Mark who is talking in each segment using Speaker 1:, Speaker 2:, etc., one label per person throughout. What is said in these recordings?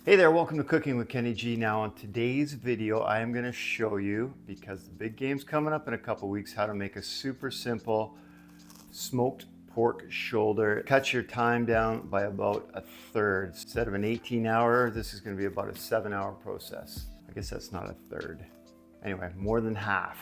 Speaker 1: Hey there, welcome to Cooking with Kenny G. Now on today's video, I am going to show you, because the big game's coming up in a couple weeks, how to make a super simple smoked pork shoulder. Cut your time down by about a third. Instead of an 18-hour, this is going to be about a 7-hour process. I guess that's not a third. Anyway, more than half.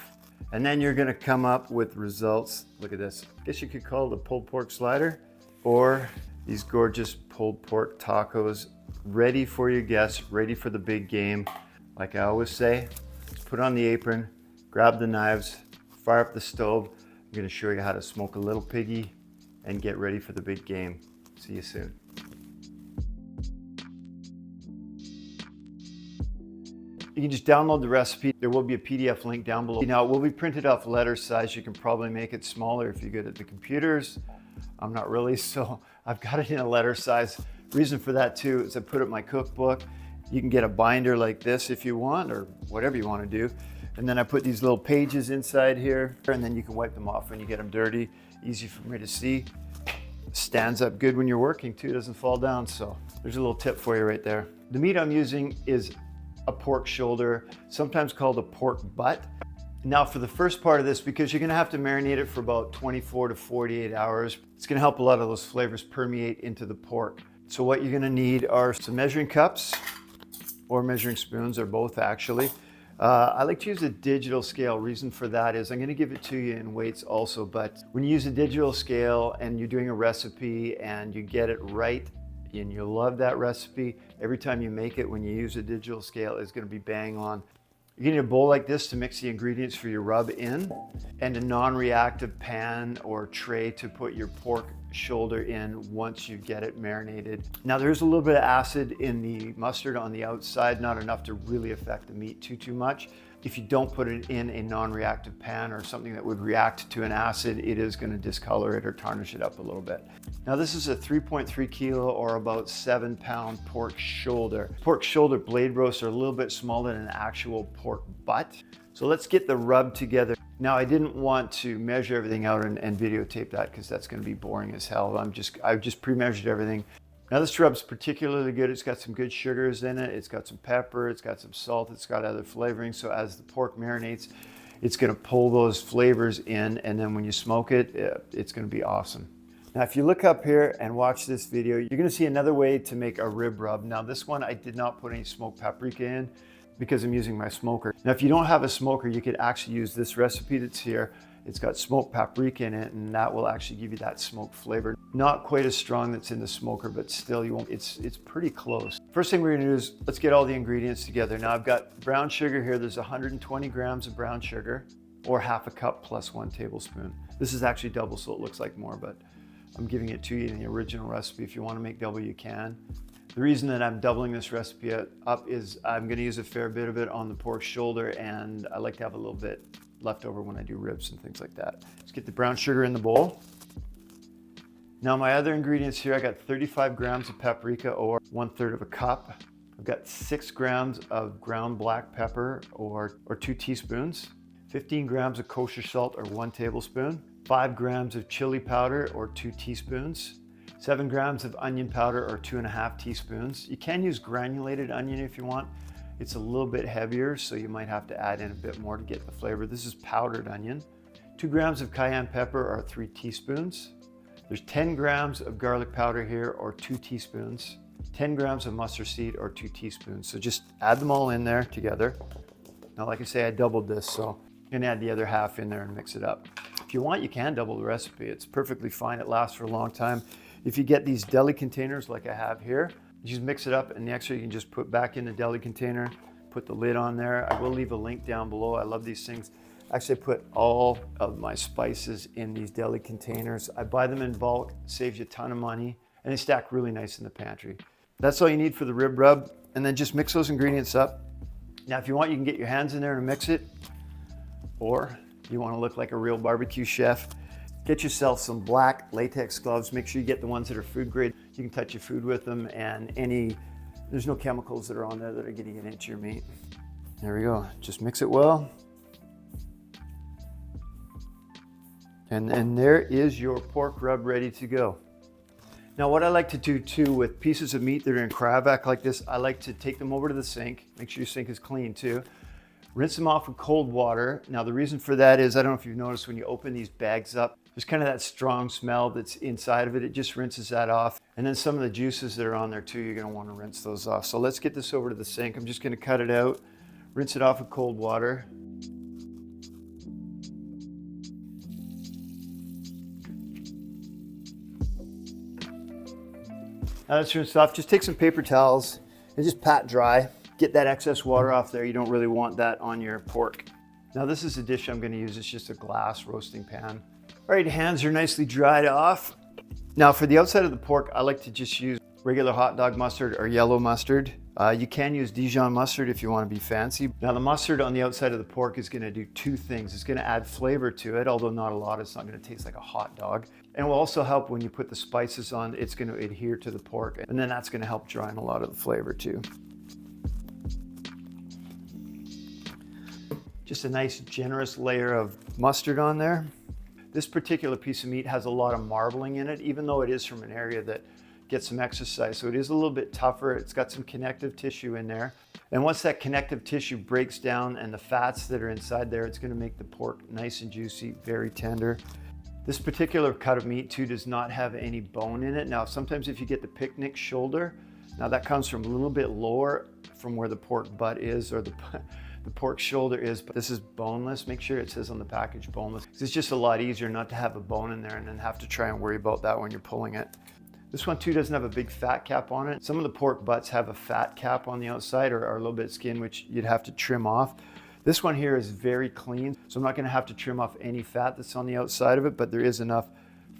Speaker 1: And then you're going to come up with results. Look at this. I guess you could call it a pulled pork slider or these gorgeous pulled pork tacos, ready for your guests, ready for the big game. Like I always say, put on the apron, grab the knives, fire up the stove. I'm gonna show you how to smoke a little piggy and get ready for the big game. See you soon. You can just download the recipe. There will be a PDF link down below. Now it will be printed off letter size. You can probably make it smaller if you're good at the computers. I'm not really, so I've got it in a letter size. Reason for that too is I put it in my cookbook. You can get a binder like this if you want, or whatever you want to do. And then I put these little pages inside here, and then you can wipe them off when you get them dirty. Easy for me to see. Stands up good when you're working too, doesn't fall down. So there's a little tip for you right there. The meat I'm using is a pork shoulder, sometimes called a pork butt. Now for the first part of this, because you're gonna have to marinate it for about 24 to 48 hours, it's gonna help a lot of those flavors permeate into the pork. So what you're gonna need are some measuring cups or measuring spoons, or both actually. I like to use a digital scale. Reason for that is I'm gonna give it to you in weights also, but when you use a digital scale and you're doing a recipe and you get it right, and you love that recipe, every time you make it when you use a digital scale, it's gonna be bang on. You need a bowl like this to mix the ingredients for your rub in, and a non-reactive pan or tray to put your pork shoulder in once you get it marinated. Now there's a little bit of acid in the mustard on the outside, not enough to really affect the meat too much. If you don't put it in a non-reactive pan or something that would react to an acid, it is going to discolor it or tarnish it up a little bit. Now this is a 3.3 kilo or about 7-pound pork shoulder. Pork shoulder blade roasts are a little bit smaller than an actual pork butt. So let's get the rub together. Now I didn't want to measure everything out and videotape that because that's going to be boring as hell. I've just pre-measured everything. Now this rub's particularly good. It's got some good sugars in it. It's got some pepper, it's got some salt, it's got other flavorings. So as the pork marinates, it's gonna pull those flavors in, and then when you smoke it, it's gonna be awesome. Now if you look up here and watch this video, you're gonna see another way to make a rib rub. Now this one, I did not put any smoked paprika in because I'm using my smoker. Now if you don't have a smoker, you could actually use this recipe that's here. It's got smoked paprika in it, and that will actually give you that smoked flavor. Not quite as strong that's in the smoker, but still you won't, it's pretty close. First thing we're gonna do is, let's get all the ingredients together. Now I've got brown sugar here. There's 120 grams of brown sugar, or half a cup plus 1 tablespoon. This is actually double, so it looks like more, but I'm giving it to you in the original recipe. If you wanna make double, you can. The reason that I'm doubling this recipe up is I'm gonna use a fair bit of it on the pork shoulder, and I like to have a little bit left over when I do ribs and things like that. Let's get the brown sugar in the bowl. Now my other ingredients here, I got 35 grams of paprika, or 1/3 of a cup. I've got 6 grams of ground black pepper, or 2 teaspoons. 15 grams of kosher salt, or 1 tablespoon. 5 grams of chili powder, or 2 teaspoons. 7 grams of onion powder, or 2.5 teaspoons. You can use granulated onion if you want. It's a little bit heavier, so you might have to add in a bit more to get the flavor. This is powdered onion. 2 grams of cayenne pepper, or 3 teaspoons. There's 10 grams of garlic powder here, or 2 teaspoons. 10 grams of mustard seed, or 2 teaspoons. So just add them all in there together. Now, like I say, I doubled this, so I'm gonna add the other half in there and mix it up. If you want, you can double the recipe. It's perfectly fine. It lasts for a long time. If you get these deli containers like I have here, you just mix it up, and the extra you can just put back in the deli container, put the lid on there. I will leave a link down below. I love these things. Actually, I put all of my spices in these deli containers. I buy them in bulk, saves you a ton of money, and they stack really nice in the pantry. That's all you need for the rib rub, and then just mix those ingredients up. Now, if you want, you can get your hands in there and mix it, or you want to look like a real barbecue chef, get yourself some black latex gloves. Make sure you get the ones that are food grade. You can touch your food with them, and there's no chemicals that are on there that are getting into your meat. There we go. Just mix it well. And there is your pork rub ready to go. Now what I like to do too with pieces of meat that are in cryovac like this, I like to take them over to the sink, make sure your sink is clean too. Rinse them off with cold water. Now the reason for that is, I don't know if you've noticed when you open these bags up, there's kind of that strong smell that's inside of it. It just rinses that off. And then some of the juices that are on there too, you're gonna wanna rinse those off. So let's get this over to the sink. I'm just gonna cut it out, rinse it off with cold water. Now that's rinsed off. Just take some paper towels and just pat dry. Get that excess water off there. You don't really want that on your pork. Now this is the dish I'm gonna use. It's just a glass roasting pan. All right, hands are nicely dried off. Now for the outside of the pork, I like to just use regular hot dog mustard or yellow mustard. You can use Dijon mustard if you want to be fancy. Now the mustard on the outside of the pork is going to do two things. It's going to add flavor to it, although not a lot. It's not going to taste like a hot dog. And it will also help when you put the spices on, it's going to adhere to the pork. And then that's going to help dry in a lot of the flavor too. Just a nice generous layer of mustard on there. This particular piece of meat has a lot of marbling in it, even though it is from an area that gets some exercise. So it is a little bit tougher. It's got some connective tissue in there. And once that connective tissue breaks down and the fats that are inside there, it's gonna make the pork nice and juicy, very tender. This particular cut of meat too does not have any bone in it. Now, sometimes if you get the picnic shoulder, now that comes from a little bit lower from where the pork butt is, or the pork shoulder is, but this is boneless. Make sure it says on the package boneless. It's just a lot easier not to have a bone in there and then have to try and worry about that when you're pulling it. This one too doesn't have a big fat cap on it. Some of the pork butts have a fat cap on the outside or a little bit of skin, which you'd have to trim off. This one here is very clean, so I'm not gonna have to trim off any fat that's on the outside of it, but there is enough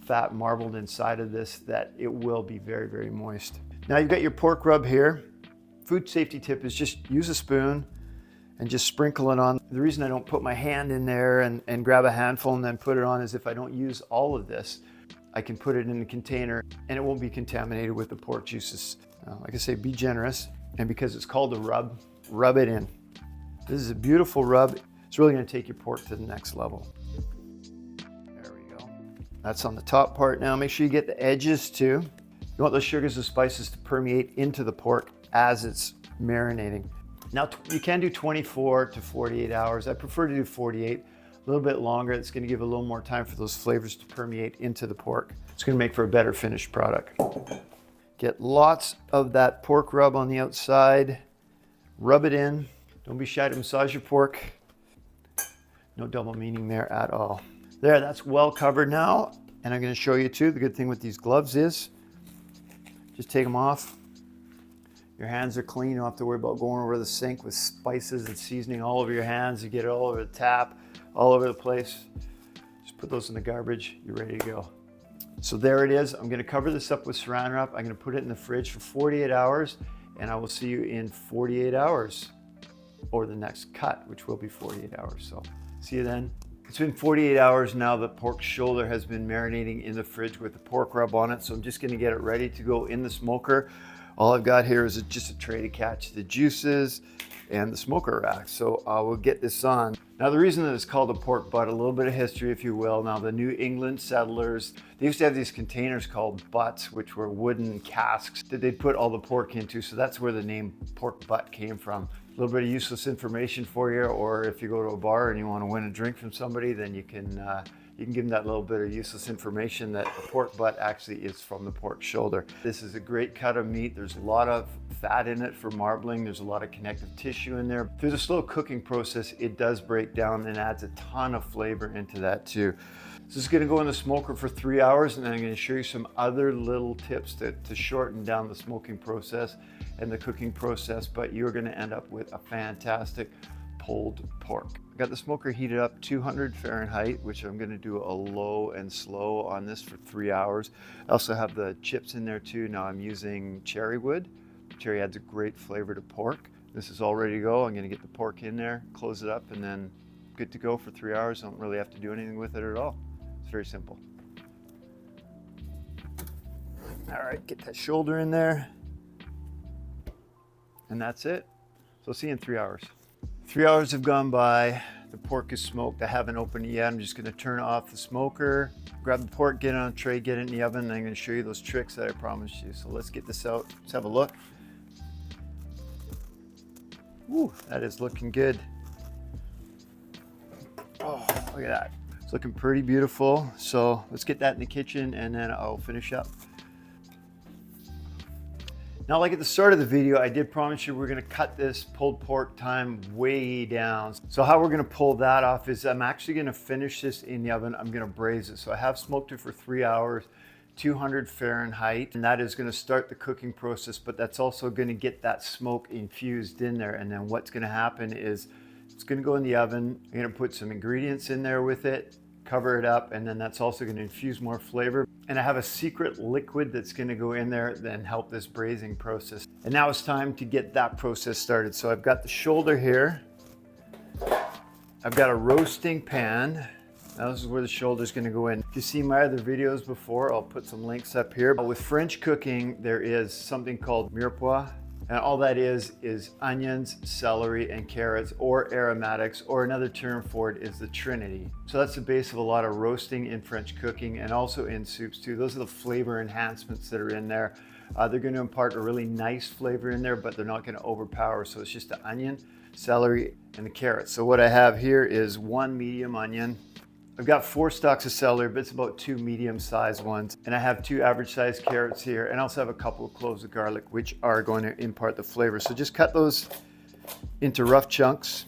Speaker 1: fat marbled inside of this that it will be very, very moist. Now you've got your pork rub here. Food safety tip is just use a spoon and just sprinkle it on. The reason I don't put my hand in there and grab a handful and then put it on is if I don't use all of this, I can put it in a container and it won't be contaminated with the pork juices. Like I say, be generous. And because it's called a rub, rub it in. This is a beautiful rub. It's really gonna take your pork to the next level. There we go. That's on the top part. Now make sure you get the edges too. You want those sugars and spices to permeate into the pork as it's marinating. Now you can do 24 to 48 hours. I prefer to do 48. A little bit longer. It's going to give a little more time for those flavors to permeate into the pork. It's going to make for a better finished product. Get lots of that pork rub on the outside. Rub it in. Don't be shy to massage your pork. No double meaning there at all. There, that's well covered now. And I'm going to show you too, the good thing with these gloves is, just take them off. Your hands are clean. You don't have to worry about going over the sink with spices and seasoning all over your hands. You get it all over the tap, all over the place. Just put those in the garbage. You're ready to go. So there it is. I'm going to cover this up with saran wrap. I'm going to put it in the fridge for 48 hours, and I will see you in 48 hours, or the next cut, which will be 48 hours. So see you then. It's been 48 hours now. The pork shoulder has been marinating in the fridge with the pork rub on it. So I'm just going to get it ready to go in the smoker. All I've got here is just a tray to catch the juices and the smoker rack. So we'll get this on. Now the reason that it's called a pork butt, a little bit of history if you will. Now the New England settlers, they used to have these containers called butts, which were wooden casks that they'd put all the pork into. So that's where the name pork butt came from. A little bit of useless information for you, or if you go to a bar and you want to win a drink from somebody, then you can give them that little bit of useless information that the pork butt actually is from the pork shoulder. This is a great cut of meat. There's a lot of fat in it for marbling. There's a lot of connective tissue in there. Through the slow cooking process, it does break down and adds a ton of flavor into that too. So this is gonna go in the smoker for 3 hours, and then I'm gonna show you some other little tips to shorten down the smoking process and the cooking process, but you're gonna end up with a fantastic pulled pork. I got the smoker heated up 200 Fahrenheit, which I'm gonna do a low and slow on this for 3 hours. I also have the chips in there too. Now I'm using cherry wood. Cherry adds a great flavor to pork. This is all ready to go. I'm gonna get the pork in there, close it up, and then good to go for 3 hours. I don't really have to do anything with it at all. It's very simple. All right, get that shoulder in there. And that's it. So see you in 3 hours. 3 hours have gone by. The pork is smoked. I haven't opened it yet. I'm just gonna turn off the smoker, grab the pork, get it on a tray, get it in the oven, and I'm gonna show you those tricks that I promised you. So let's get this out. Let's have a look. Ooh, that is looking good. Oh, look at that. It's looking pretty beautiful. So let's get that in the kitchen and then I'll finish up. Now, like at the start of the video, I did promise you we're gonna cut this pulled pork time way down. So how we're gonna pull that off is I'm actually gonna finish this in the oven. I'm gonna braise it. So I have smoked it for 3 hours, 200 Fahrenheit, and that is gonna start the cooking process, but that's also gonna get that smoke infused in there. And then what's gonna happen is it's gonna go in the oven. I'm gonna put some ingredients in there with it, cover it up, and then that's also gonna infuse more flavor. And I have a secret liquid that's gonna go in there and help this braising process. And now it's time to get that process started. So I've got the shoulder here. I've got a roasting pan. Now this is where the shoulder is gonna go in. If you've seen my other videos before, I'll put some links up here. With French cooking, there is something called mirepoix. And all that is onions, celery, and carrots, or aromatics, or another term for it is the Trinity. So that's the base of a lot of roasting in French cooking and also in soups too. Those are the flavor enhancements that are in there. They're going to impart a really nice flavor in there, but they're not going to overpower. So it's just the onion, celery, and the carrots. So what I have here is 1 medium onion. I've got 4 stalks of celery, but it's about 2 medium-sized ones. And I have 2 average-sized carrots here, and I also have a couple of cloves of garlic, which are going to impart the flavor. So just cut those into rough chunks.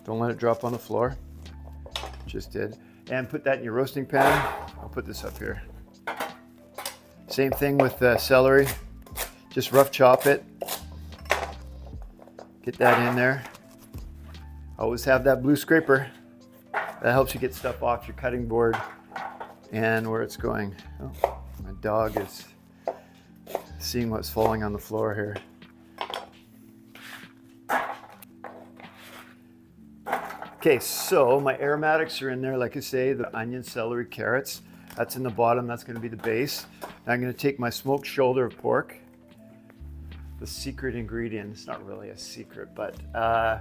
Speaker 1: Don't let it drop on the floor. Just did. And put that in your roasting pan. I'll put this up here. Same thing with the celery. Just rough chop it. Get that in there. Always have that blue scraper. That helps you get stuff off your cutting board and where it's going. Oh, my dog is seeing what's falling on the floor here. Okay, so my aromatics are in there, like I say, the onion, celery, carrots. That's in the bottom, that's gonna be the base. Now I'm gonna take my smoked shoulder of pork. The secret ingredient, it's not really a secret, but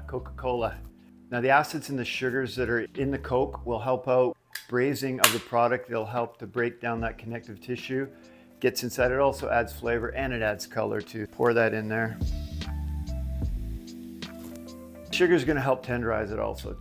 Speaker 1: Coca-Cola. Now the acids and the sugars that are in the Coke will help out braising of the product. They'll help to break down that connective tissue. Gets inside, it also adds flavor and it adds color too. Pour that in there. Sugar is gonna help tenderize it also.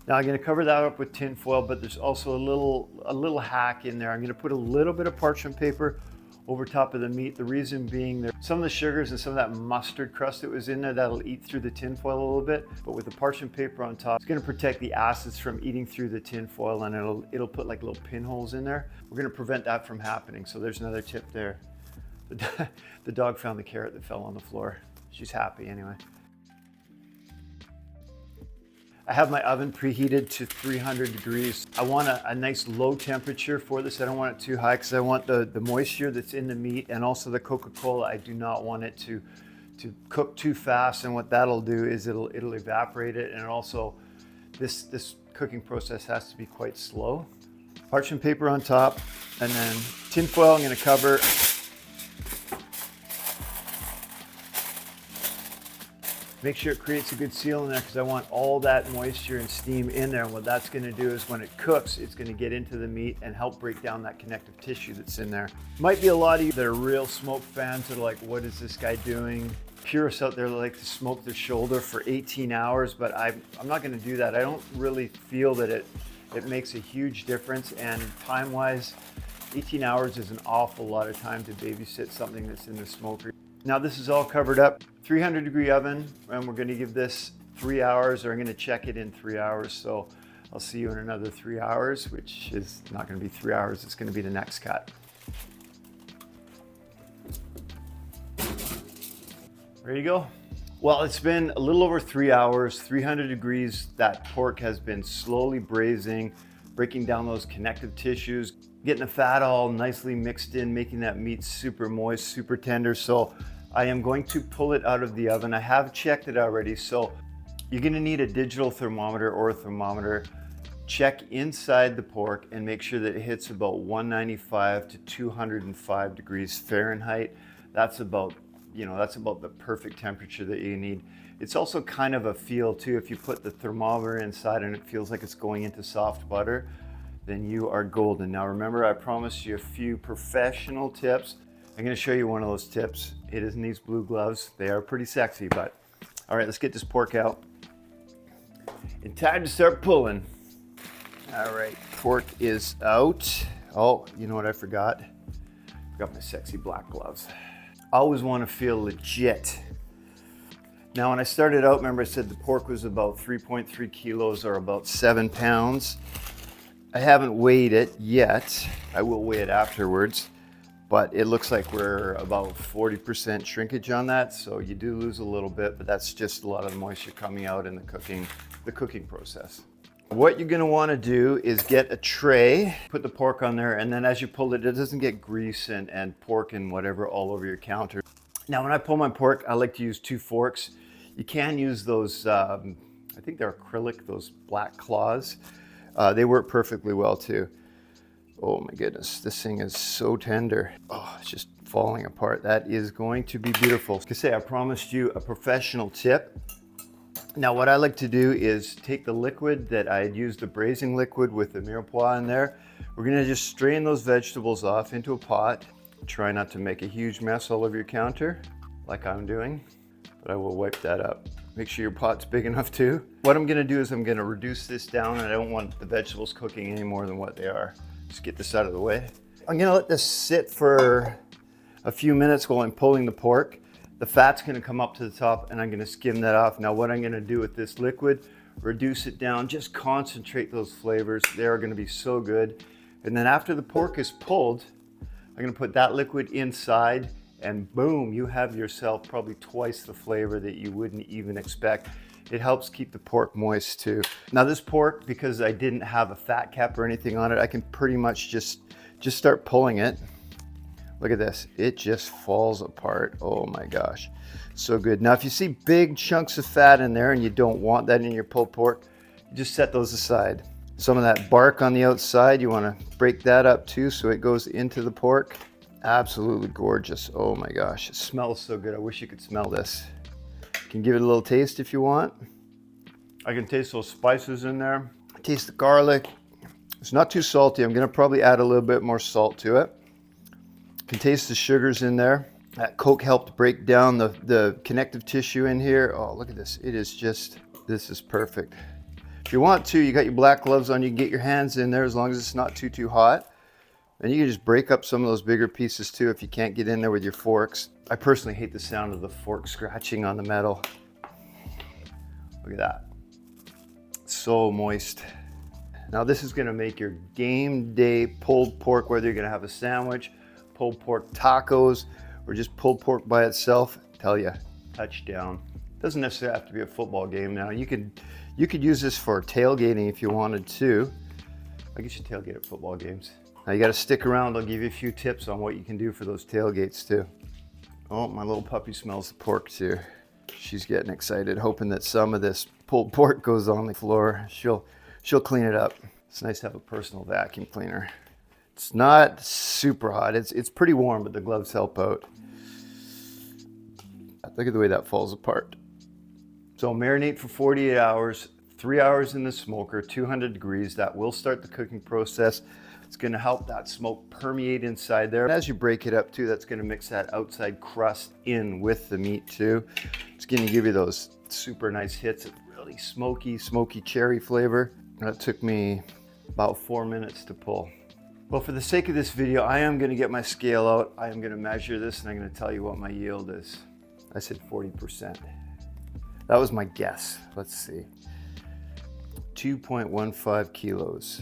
Speaker 1: Now I'm gonna cover that up with tin foil, but there's also a little hack in there. I'm gonna put a little bit of parchment paper over top of the meat. The reason being there, some of the sugars and some of that mustard crust that was in there, that'll eat through the tin foil a little bit, but with the parchment paper on top, it's gonna protect the acids from eating through the tin foil, and it'll put like little pinholes in there. We're gonna prevent that from happening. So there's another tip there. The dog found the carrot that fell on the floor. She's happy anyway. I have my oven preheated to 300 degrees. I want a nice low temperature for this. I don't want it too high because I want the moisture that's in the meat and also the Coca-Cola. I do not want it to cook too fast, and what that'll do is it'll evaporate it, and also this cooking process has to be quite slow. Parchment paper on top, and then tin foil I'm gonna cover. Make sure it creates a good seal in there because I want all that moisture and steam in there. And what that's gonna do is when it cooks, it's gonna get into the meat and help break down that connective tissue that's in there. Might be a lot of you that are real smoke fans that are like, what is this guy doing? Purists out there that like to smoke their shoulder for 18 hours, but I'm not gonna do that. I don't really feel that it makes a huge difference, and time-wise, 18 hours is an awful lot of time to babysit something that's in the smoker. Now this is all covered up, 300 degree oven, and we're gonna give this 3 hours, or I'm gonna check it in 3 hours. So I'll see you in another 3 hours, which is not gonna be 3 hours, it's gonna be the next cut. Ready to go? Well, it's been a little over 3 hours, 300 degrees. That pork has been slowly braising, breaking down those connective tissues, getting the fat all nicely mixed in, making that meat super moist, super tender. So I am going to pull it out of the oven. I have checked it already. So you're gonna need a digital thermometer or a thermometer. Check inside the pork and make sure that it hits about 195 to 205 degrees Fahrenheit. That's about you know, that's about the perfect temperature that you need. It's also kind of a feel too. If you put the thermometer inside and it feels like it's going into soft butter, then you are golden. Now remember, I promised you a few professional tips. I'm gonna show you one of those tips. It is in these blue gloves. They are pretty sexy, but all right, let's get this pork out. And time to start pulling. All right, pork is out. Oh, you know what I forgot? I got my sexy black gloves. I always wanna feel legit. Now, when I started out, remember I said the pork was about 3.3 kilos or about 7 pounds. I haven't weighed it yet. I will weigh it afterwards, but it looks like we're about 40% shrinkage on that. So you do lose a little bit, but that's just a lot of the moisture coming out in the cooking process. What you're gonna wanna do is get a tray, put the pork on there, and then as you pull it, it doesn't get grease and pork and whatever all over your counter. Now, when I pull my pork, I like to use 2 forks. You can use those, I think they're acrylic, those black claws. They work perfectly well too. Oh my goodness, this thing is so tender. Oh, it's just falling apart. That is going to be beautiful. Like I say, I promised you a professional tip. Now what I like to do is take the liquid that I had used, the braising liquid with the mirepoix in there. We're gonna just strain those vegetables off into a pot. Try not to make a huge mess all over your counter, like I'm doing, but I will wipe that up. Make sure your pot's big enough too. What I'm gonna do is I'm gonna reduce this down, and I don't want the vegetables cooking any more than what they are. Just get this out of the way. I'm gonna let this sit for a few minutes while I'm pulling the pork. The fat's gonna come up to the top and I'm gonna skim that off. Now what I'm gonna do with this liquid, reduce it down, just concentrate those flavors. They are gonna be so good. And then after the pork is pulled, I'm gonna put that liquid inside, and boom, you have yourself probably twice the flavor that you wouldn't even expect. It helps keep the pork moist too. Now this pork, because I didn't have a fat cap or anything on it, I can pretty much just start pulling it. Look at this, it just falls apart. Oh my gosh, so good. Now if you see big chunks of fat in there and you don't want that in your pulled pork, just set those aside. Some of that bark on the outside, you wanna break that up too so it goes into the pork. Absolutely gorgeous. Oh my gosh, it smells so good. I wish you could smell this. You can give it a little taste if you want. I can taste those spices in there. Taste the garlic. It's not too salty. I'm gonna probably add a little bit more salt to it. Can taste the sugars in there. That Coke helped break down the connective tissue in here. Oh, look at this. It is just, this is perfect. If you want to, you got your black gloves on, you can get your hands in there as long as it's not too hot. And you can just break up some of those bigger pieces too if you can't get in there with your forks. I personally hate the sound of the fork scratching on the metal. Look at that. So moist. Now this is gonna make your game day pulled pork, whether you're gonna have a sandwich, pulled pork tacos, or just pulled pork by itself. Tell you, touchdown. Doesn't necessarily have to be a football game now. You could use this for tailgating if you wanted to. I guess you tailgate at football games. Now you gotta stick around, I'll give you a few tips on what you can do for those tailgates too. Oh, my little puppy smells the pork too. She's getting excited, hoping that some of this pulled pork goes on the floor. She'll clean it up. It's nice to have a personal vacuum cleaner. It's not super hot, it's pretty warm, but the gloves help out. Look at the way that falls apart. So marinate for 48 hours, 3 hours in the smoker, 200 degrees. That will start the cooking process. It's gonna help that smoke permeate inside there. And as you break it up too, that's gonna mix that outside crust in with the meat too. It's gonna give you those super nice hits of really smoky cherry flavor. That took me about 4 minutes to pull. Well, for the sake of this video, I am gonna get my scale out. I am gonna measure this and I'm gonna tell you what my yield is. I said 40%. That was my guess. Let's see. 2.15 kilos.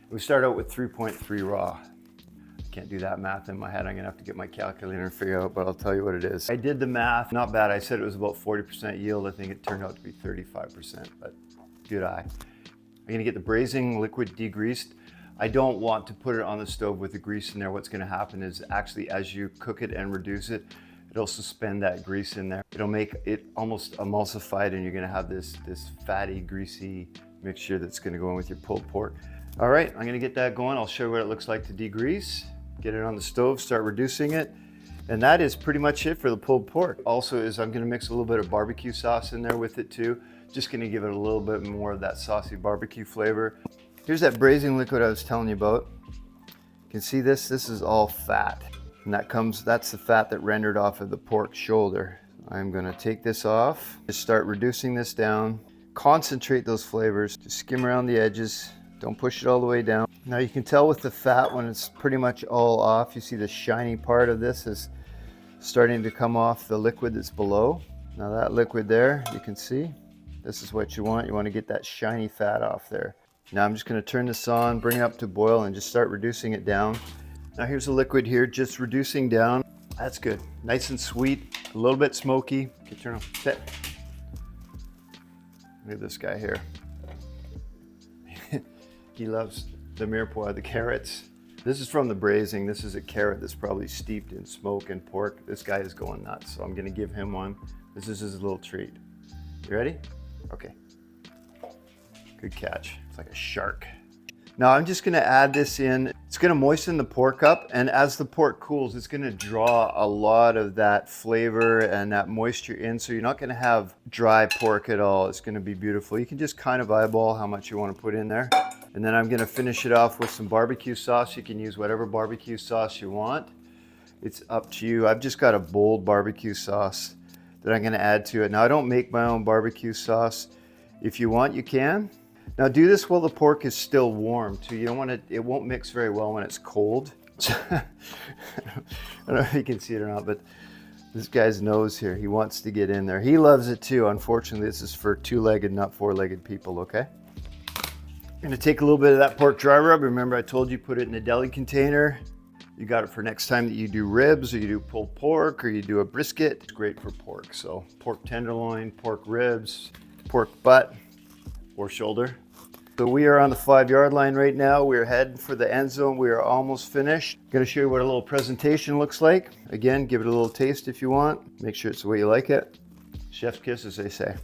Speaker 1: We start out with 3.3 raw. Can't do that math in my head. I'm gonna have to get my calculator and figure out, but I'll tell you what it is. I did the math, not bad. I said it was about 40% yield. I think it turned out to be 35%, but good eye. I'm gonna get the braising liquid degreased. I don't want to put it on the stove with the grease in there. What's gonna happen is actually as you cook it and reduce it, it'll suspend that grease in there. It'll make it almost emulsified and you're gonna have this fatty, greasy mixture that's gonna go in with your pulled pork. All right, I'm gonna get that going. I'll show you what it looks like to degrease. Get it on the stove, start reducing it. And that is pretty much it for the pulled pork. Also is I'm gonna mix a little bit of barbecue sauce in there with it too. Just gonna give it a little bit more of that saucy barbecue flavor. Here's that braising liquid I was telling you about. You can see this is all fat. And that's the fat that rendered off of the pork shoulder. I'm gonna take this off, just start reducing this down, concentrate those flavors, just skim around the edges, don't push it all the way down. Now you can tell with the fat when it's pretty much all off, you see the shiny part of this is starting to come off the liquid that's below. Now that liquid there, you can see, this is what you want. You want to get that shiny fat off there. Now I'm just going to turn this on, bring it up to boil, and just start reducing it down. Now here's the liquid here, just reducing down. That's good. Nice and sweet, a little bit smoky. Okay, turn on. Sit. Look at this guy here. He loves the mirepoix, the carrots. This is from the braising. This is a carrot that's probably steeped in smoke and pork. This guy is going nuts, so I'm going to give him one. This is his little treat. You ready? Okay. Good catch. It's like a shark. Now I'm just going to add this in. It's going to moisten the pork up, and as the pork cools, it's going to draw a lot of that flavor and that moisture in, so you're not going to have dry pork at all. It's going to be beautiful. You can just kind of eyeball how much you want to put in there. And then I'm going to finish it off with some barbecue sauce. You can use whatever barbecue sauce you want. It's up to you. I've just got a bold barbecue sauce that I'm going to add to it. Now I don't make my own barbecue sauce. If you want, you can. Now do this while the pork is still warm too. You don't want it won't mix very well when it's cold. I don't know if you can see it or not, but this guy's nose here, he wants to get in there. He loves it too. Unfortunately, this is for two-legged, not four-legged people, okay? I'm gonna take a little bit of that pork dry rub. Remember I told you put it in a deli container. You got it for next time that you do ribs or you do pulled pork or you do a brisket. It's great for pork. So pork tenderloin, pork ribs, pork butt or shoulder. So we are on the 5-yard line right now. We're heading for the end zone. We are almost finished. I'm gonna show you what a little presentation looks like. Again, give it a little taste if you want. Make sure it's the way you like it. Chef's kiss, as they say.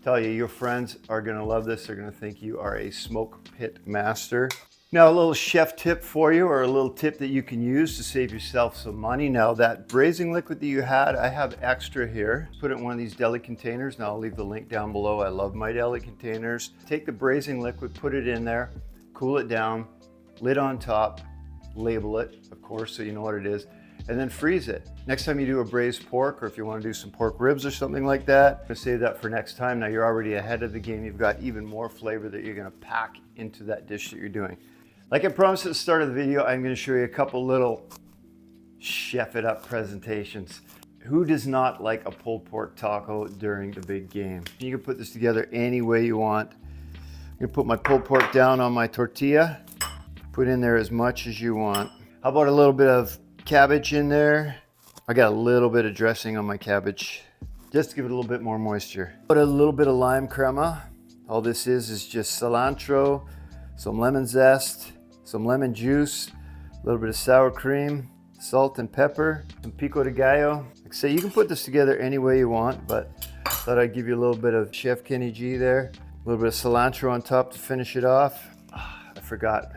Speaker 1: Tell you, your friends are gonna love this. They're gonna think you are a smoke pit master. Now a little chef tip for you, or a little tip that you can use to save yourself some money. Now that braising liquid that you had, I have extra here. Put it in one of these deli containers. Now I'll leave the link down below. I love my deli containers. Take the braising liquid, put it in there, cool it down, lid on top, label it, of course, so you know what it is, and then freeze it. Next time you do a braised pork, or if you want to do some pork ribs or something like that, I'm gonna save that for next time. Now you're already ahead of the game. You've got even more flavor that you're gonna pack into that dish that you're doing. Like I promised at the start of the video, I'm gonna show you a couple little chef it up presentations. Who does not like a pulled pork taco during the big game? You can put this together any way you want. I'm gonna put my pulled pork down on my tortilla, put in there as much as you want. How about a little bit of cabbage in there? I got a little bit of dressing on my cabbage, just to give it a little bit more moisture. Put a little bit of lime crema. All this is just cilantro, some lemon zest, some lemon juice, a little bit of sour cream, salt and pepper, some pico de gallo. Like I say, you can put this together any way you want, but I thought I'd give you a little bit of Chef Kenny G there. A little bit of cilantro on top to finish it off. I forgot.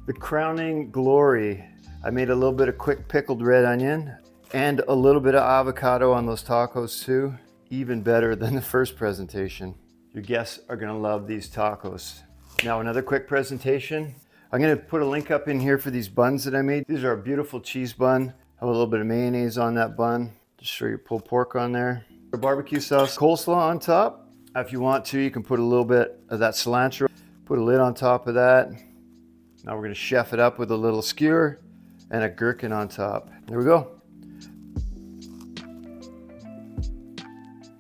Speaker 1: The crowning glory. I made a little bit of quick pickled red onion and a little bit of avocado on those tacos too. Even better than the first presentation. Your guests are gonna love these tacos. Now another quick presentation. I'm gonna put a link up in here for these buns that I made. These are a beautiful cheese bun. Have a little bit of mayonnaise on that bun. Just show your pulled pork on there. A barbecue sauce, coleslaw on top. If you want to, you can put a little bit of that cilantro. Put a lid on top of that. Now we're gonna chef it up with a little skewer and a gherkin on top. There we go.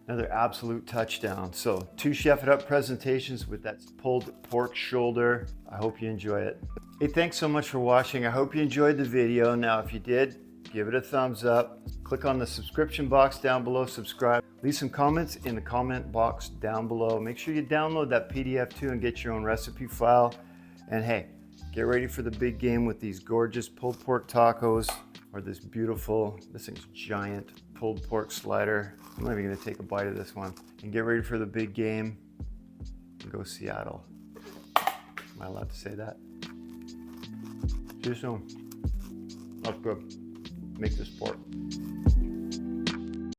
Speaker 1: Another absolute touchdown. So 2 chef it up presentations with that pulled pork shoulder. I hope you enjoy it. Hey, thanks so much for watching. I hope you enjoyed the video. Now, if you did, give it a thumbs up. Click on the subscription box down below, subscribe. Leave some comments in the comment box down below. Make sure you download that PDF too and get your own recipe file. And hey, get ready for the big game with these gorgeous pulled pork tacos, or this beautiful, this thing's giant, pulled pork slider. I'm not even gonna take a bite of this one. And get ready for the big game and go Seattle. Am I allowed to say that? See you soon. That's good. make this port.